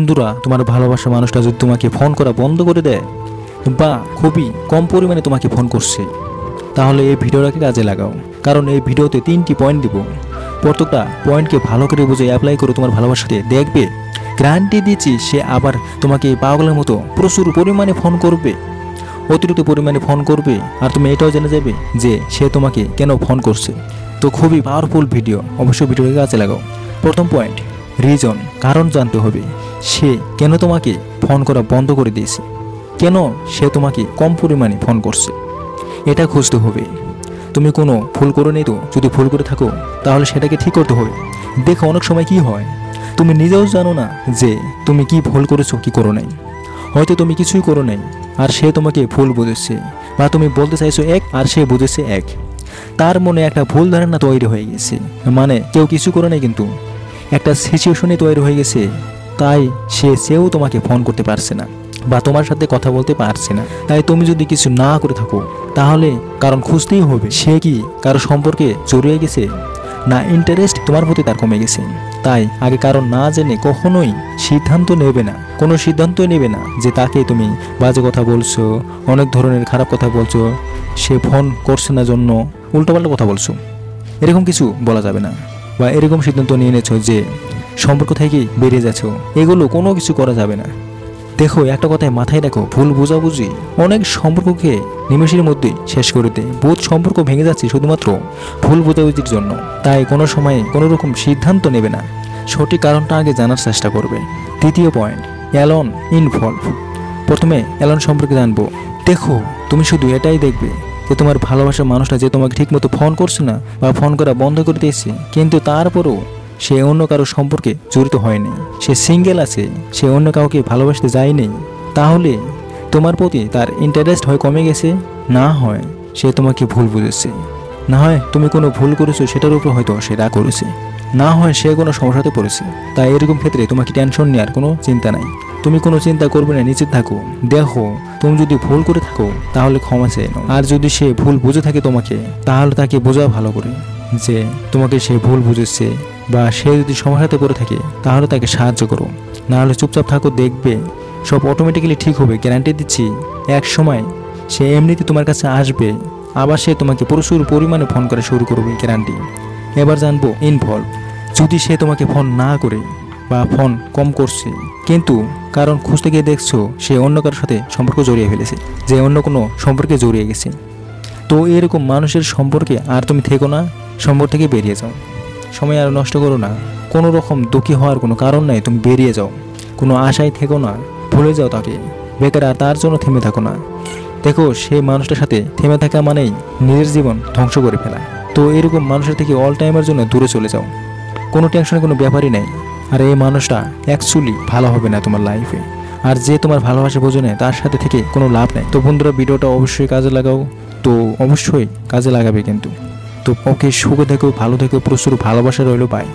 বন্ধুরা, তোমার ভালোবাসার মানুষটা যদি তোমাকে ফোন করা বন্ধ করে দেয় বা খুবই কম পরিমাণে তোমাকে ফোন করছে, তাহলে এই ভিডিওটাকে কাজে লাগাও। কারণ এই ভিডিওতে 3টি পয়েন্ট দিব। প্রত্যেকটা পয়েন্টকে ভালো করে বুঝে অ্যাপ্লাই করে তোমার ভালোবাসাতে দেখবে, গ্যারান্টি দিচ্ছি সে আবার তোমাকে পাগলের মতো প্রচুর পরিমাণে ফোন করবে, অতিরিক্ত পরিমাণে ফোন করবে। আর তুমি এটাও জেনে যাবে যে সে তোমাকে কেন ফোন করছে। তো খুবই পাওয়ারফুল ভিডিও, অবশ্যই ভিডিওটাকে কাজে লাগাও। প্রথম পয়েন্ট, রিজন, কারণ জানতে হবে। সে কেন তোমাকে ফোন করা বন্ধ করে দিয়েছে, কেন সে তোমাকে কম পরিমাণে ফোন করছে, এটা খুঁজতে হবে। তুমি কোনো ভুল করে নেই তো? যদি ভুল করে থাকো তাহলে সেটাকে ঠিক করতে হবে। দেখো অনেক সময় কি হয়, তুমি নিজেও জানো না যে তুমি কি ভুল করেছো কি করো নাই। হয়তো তুমি কিছুই করো নাই আর সে তোমাকে ভুল বুঝেছে, বা তুমি বলতে চাইছো এক আর সে বুঝেছে এক। তার মনে একটা ভুল ধারণা তৈরি হয়ে গেছে, মানে কেউ কিছু করে নাই কিন্তু একটা সিচুয়েশনে তৈরি হয়ে গেছে, তাই সেও তোমাকে ফোন করতে পারছে না বা তোমার সাথে কথা বলতে পারছে না। তাই তুমি যদি কিছু না করে থাকো তাহলে কারণ খুঁজতেই হবে। সে কি কারো সম্পর্কে জড়িয়ে গেছে, না ইন্টারেস্ট তোমার প্রতি তার কমে গেছে? তাই আগে কারণ না জেনে কখনোই সিদ্ধান্ত নেবে না, কোনো সিদ্ধান্তই নেবে না যে তাকে তুমি বাজে কথা বলছো, অনেক ধরনের খারাপ কথা বলছো, সে ফোন করছে না জন্য উল্টোপাল্টা কথা বলছো, এরকম কিছু বলা যাবে না। বা এরকম সিদ্ধান্ত নিয়ে নিয়েছো যে সম্পর্ক থেকে বেরিয়ে যাচ্ছ, এগুলো কোনো কিছু করা যাবে না। দেখো একটা কথায় মাথায় রাখো, ভুল বোঝাবুঝি অনেক সম্পর্ককে নিমেষের মধ্যেই শেষ করে দেয়। বহুত সম্পর্ক ভেঙে যাচ্ছে শুধুমাত্র ভুল বোঝাবুঝির জন্য। তাই কোনো সময়ে কোনো রকম সিদ্ধান্ত নেবে না, সঠিক কারণটা আগে জানার চেষ্টা করবে। দ্বিতীয় পয়েন্ট, অ্যালোন ইনভলভ। প্রথমে অ্যালোন সম্পর্কে জানবো। দেখো তুমি শুধু এটাই দেখবে যে তোমার ভালোবাসার মানুষটা যে তোমাকে ঠিকমতো ফোন করছে না বা ফোন করা বন্ধ করে দিয়েছে, কিন্তু তারপরও সে অন্য কারো সম্পর্কে জড়িত হয়নি, সে সিঙ্গেল আছে, সে অন্য কাউকে ভালোবাসতে যায়নি। তাহলে তোমার প্রতি তার ইন্টারেস্ট হয় কমে গেছে, না হয় সে তোমাকে ভুল বুঝেছে, না হয় তুমি কোনো ভুল করেছো সেটার উপর হয়তো সে রাগ করেছে, না হয় সে কোনো সমস্যাতে পড়েছে। তাই এরকম ক্ষেত্রে তোমাকে টেনশন নেওয়ার কোনো চিন্তা নাই, তুমি কোনো চিন্তা করবে না, নিচে থাকো। দেখো তুমি যদি ভুল করে থাকো তাহলে ক্ষমা চেয়ে নাও, আর যদি সে ভুল বুঝে থাকে তোমাকে, তাহলে তাকে বোঝাও ভালো করে যে তোমাকে সে ভুল বুঝেছে, বা সে যদি সমস্যাতে পড়ে থাকে তাহলে তাকে সাহায্য করো। না হলে চুপচাপ থাকো, দেখবে সব অটোমেটিক্যালি ঠিক হবে। গ্যারান্টি দিচ্ছি এক সময় সে এমনিতে তোমার কাছে আসবে, আবার সে তোমাকে প্রচুর পরিমাণে ফোন করা শুরু করবে, গ্যারান্টি। এবার জানবো ইনভলভ। যদি সে তোমাকে ফোন না করে বা ফোন কম করছে, কিন্তু কারণ খুঁজতে গিয়ে দেখছো সে অন্য কারোর সাথে সম্পর্ক জড়িয়ে ফেলেছে, যে অন্য কোনো সম্পর্কে জড়িয়ে গেছে, তো এরকম মানুষের সম্পর্কে আর তুমি থেকো না, সম্পর্ক থেকে বেরিয়ে যাও। সময় আর নষ্ট করো না, কোনো রকম দুঃখী হওয়ার কোনো কারণ নাই, তুমি বেরিয়ে যাও। কোনো আশায় থেকো না, ভুলে যাও তাকে, বেকার আর তার জন্য থেমে থাকো না। দেখো সেই মানুষটার সাথে থেমে থাকা মানেই নিজের জীবন ধ্বংস করে ফেলা। তো এরকম মানুষের থেকে অল টাইমের জন্য দূরে চলে যাও, কোনো টেনশনের কোনো ব্যাপারই নেই। আর এই মানুষটা অ্যাকচুয়ালি ভালো হবে না তোমার লাইফে, আর যে তোমার ভালোবাসা বোঝে না তার সাথে থেকে কোনো লাভ নেই। তো বন্ধুরা, ভিডিওটা অবশ্যই কাজে লাগাও, তো অবশ্যই কাজে লাগাবে কিন্তু। তো ওকে, সুখে থেকো, ভালো থেকো, প্রচুর ভালোবাসা রইলো, বাই।